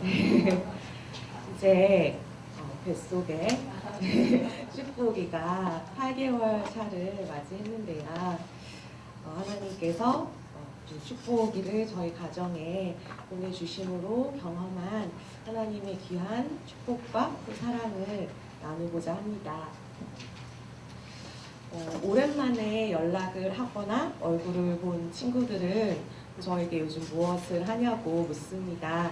이제 뱃속에 축복이가 8개월 차를 맞이했는데요. 하나님께서 축복이를 저희 가정에 보내주심으로 경험한 하나님의 귀한 축복과 또 사랑을 나누고자 합니다. 오랜만에 연락을 하거나 얼굴을 본 친구들은 저에게 요즘 무엇을 하냐고 묻습니다.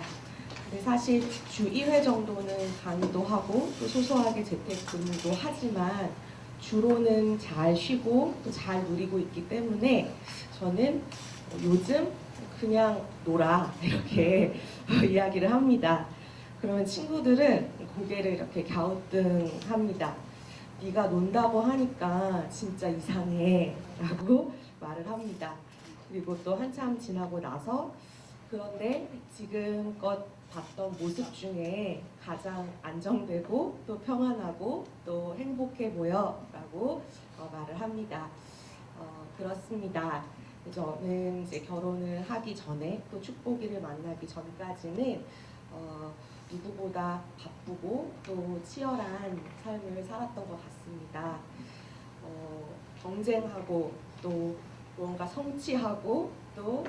근데 사실 주 2회 정도는 강의도 하고 또 소소하게 재택근무도 하지만 주로는 잘 쉬고 또 잘 누리고 있기 때문에 저는 요즘 그냥 놀아 이렇게 이야기를 합니다. 그러면 친구들은 고개를 이렇게 갸우뚱합니다. 네가 논다고 하니까 진짜 이상해 라고 말을 합니다. 그리고 또 한참 지나고 나서 그런데 지금껏 봤던 모습 중에 가장 안정되고 또 평안하고 또 행복해 보여 라고 말을 합니다. 그렇습니다. 저는 이제 결혼을 하기 전에 또 축복이를 만나기 전까지는 누구보다 바쁘고 또 치열한 삶을 살았던 것 같습니다. 경쟁하고 또 뭔가 성취하고 또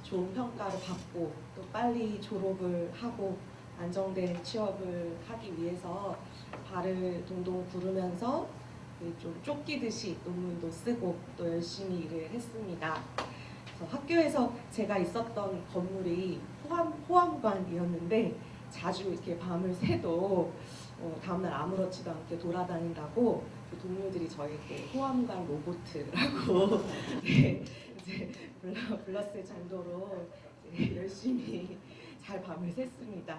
좋은 평가를 받고 또 빨리 졸업을 하고 안정된 취업을 하기 위해서 발을 동동 구르면서 좀 쫓기듯이 논문도 쓰고 또 열심히 일을 했습니다. 그래서 학교에서 제가 있었던 건물이 호암관이었는데 자주 이렇게 밤을 새도 다음날 아무렇지도 않게 돌아다닌다고 그 동료들이 저에게 호암관 로보트라고 네, 이제 불렀을 정도로 열심히 잘 밤을 샜습니다.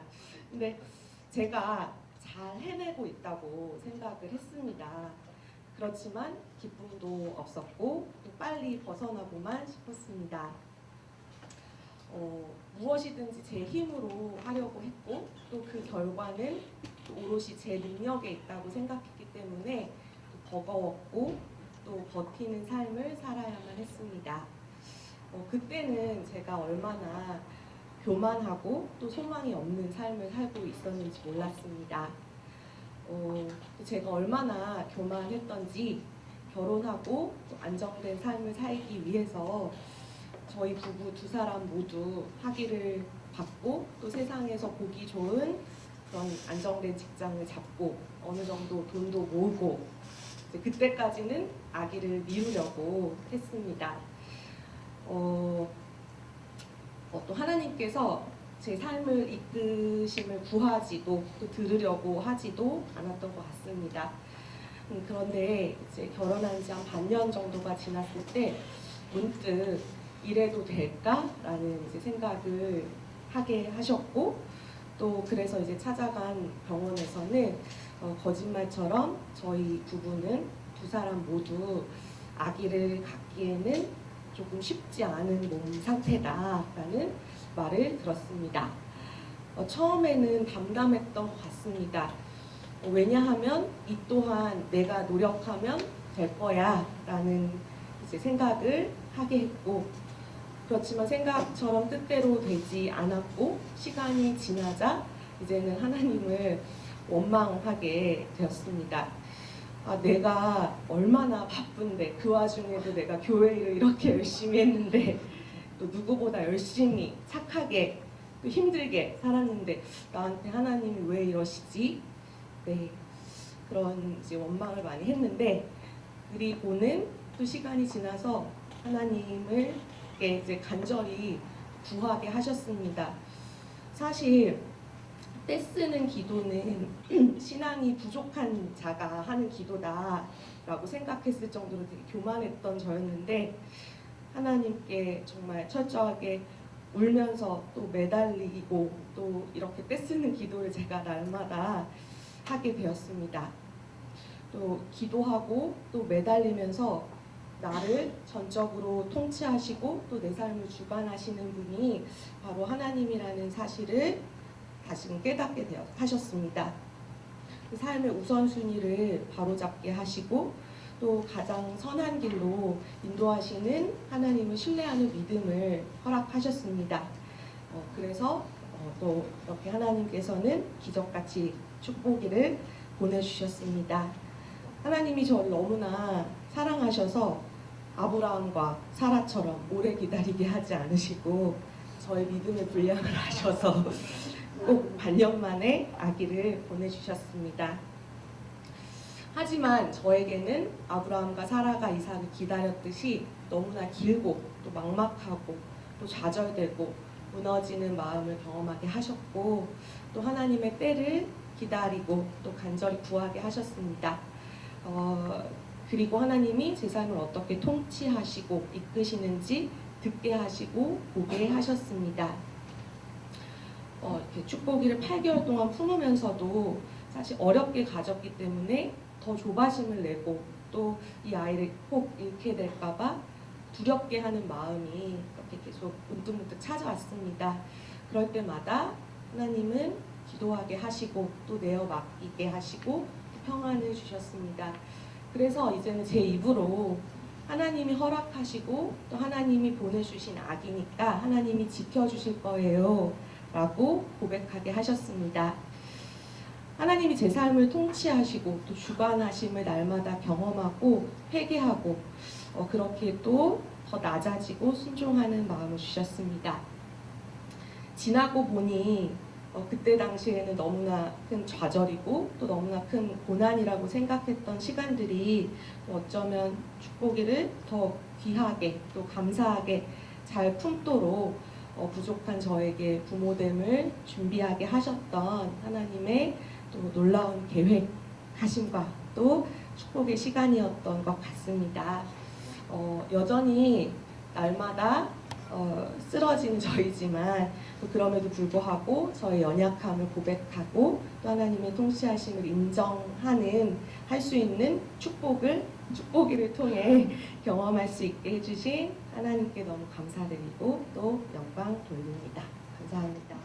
근데 제가 잘 해내고 있다고 생각을 했습니다. 그렇지만 기쁨도 없었고 또 빨리 벗어나고만 싶었습니다. 무엇이든지 제 힘으로 하려고 했고 또 그 결과는 오롯이 제 능력에 있다고 생각했기 때문에 버거웠고 또 버티는 삶을 살아야만 했습니다. 그때는 제가 얼마나 교만하고 또 소망이 없는 삶을 살고 있었는지 몰랐습니다. 제가 얼마나 교만했던지 결혼하고 또 안정된 삶을 살기 위해서 저희 부부 두 사람 모두 학위를 받고 또 세상에서 보기 좋은 그런 안정된 직장을 잡고 어느 정도 돈도 모으고 그때까지는 아기를 미루려고 했습니다. 또 하나님께서 제 삶을 이끄심을 구하지도 또 들으려고 하지도 않았던 것 같습니다. 그런데 이제 결혼한 지 한 반년 정도가 지났을 때 문득 이래도 될까라는 이제 생각을 하게 하셨고 또 그래서 이제 찾아간 병원에서는 거짓말처럼 저희 부부는 두 사람 모두 아기를 갖기에는 조금 쉽지 않은 몸 상태다라는 말을 들었습니다. 처음에는 담담했던 것 같습니다. 왜냐하면 이 또한 내가 노력하면 될 거야 라는 이제 생각을 하게 했고 그렇지만 생각처럼 뜻대로 되지 않았고 시간이 지나자 이제는 하나님을 원망하게 되었습니다. 내가 얼마나 바쁜데 그 와중에도 내가 교회를 이렇게 열심히 했는데 또 누구보다 열심히 착하게 또 힘들게 살았는데 나한테 하나님이 왜 이러시지? 네, 그런 이제 원망을 많이 했는데 그리고는 또 시간이 지나서 하나님을 이제 간절히 구하게 하셨습니다. 사실 떼쓰는 기도는 신앙이 부족한 자가 하는 기도다라고 생각했을 정도로 되게 교만했던 저였는데 하나님께 정말 철저하게 울면서 또 매달리고 또 이렇게 떼쓰는 기도를 제가 날마다 하게 되었습니다. 또 기도하고 또 매달리면서 나를 전적으로 통치하시고 또 내 삶을 주관하시는 분이 바로 하나님이라는 사실을 다시금 깨닫게 하셨습니다. 그 삶의 우선순위를 바로잡게 하시고 또 가장 선한 길로 인도하시는 하나님을 신뢰하는 믿음을 허락하셨습니다. 그래서 또 이렇게 하나님께서는 기적같이 축복기를 보내주셨습니다. 하나님이 저를 너무나 사랑하셔서 아브라함과 사라처럼 오래 기다리게 하지 않으시고 저의 믿음의 분량을 아셔서 꼭 반년 만에 아기를 보내주셨습니다. 하지만 저에게는 아브라함과 사라가 이삭을 기다렸듯이 너무나 길고 또 막막하고 또 좌절되고 무너지는 마음을 경험하게 하셨고 또 하나님의 때를 기다리고 또 간절히 구하게 하셨습니다. 그리고 하나님이 제 삶을 어떻게 통치하시고 이끄시는지 듣게 하시고 보게 하셨습니다. 이렇게 축복기를 8개월 동안 품으면서도 사실 어렵게 가졌기 때문에 더 조바심을 내고 또 이 아이를 꼭 잃게 될까봐 두렵게 하는 마음이 이렇게 계속 문득문득 찾아왔습니다. 그럴 때마다 하나님은 기도하게 하시고 또 내어 맡기게 하시고 평안을 주셨습니다. 그래서 이제는 제 입으로 하나님이 허락하시고 또 하나님이 보내주신 아기니까 하나님이 지켜주실 거예요 라고 고백하게 하셨습니다. 하나님이 제 삶을 통치하시고 또 주관하심을 날마다 경험하고 회개하고 그렇게 또 더 낮아지고 순종하는 마음을 주셨습니다. 지나고 보니 그때 당시에는 너무나 큰 좌절이고 또 너무나 큰 고난이라고 생각했던 시간들이 어쩌면 축복기를 더 귀하게 또 감사하게 잘 품도록 부족한 저에게 부모됨을 준비하게 하셨던 하나님의 또 놀라운 계획, 하심과 또 축복의 시간이었던 것 같습니다. 여전히 날마다 쓰러지는 저이지만 또 그럼에도 불구하고 저의 연약함을 고백하고 또 하나님의 통치하심을 인정하는 할 수 있는 축복기를 통해 경험할 수 있게 해주신 하나님께 너무 감사드리고 또 영광 돌립니다. 감사합니다.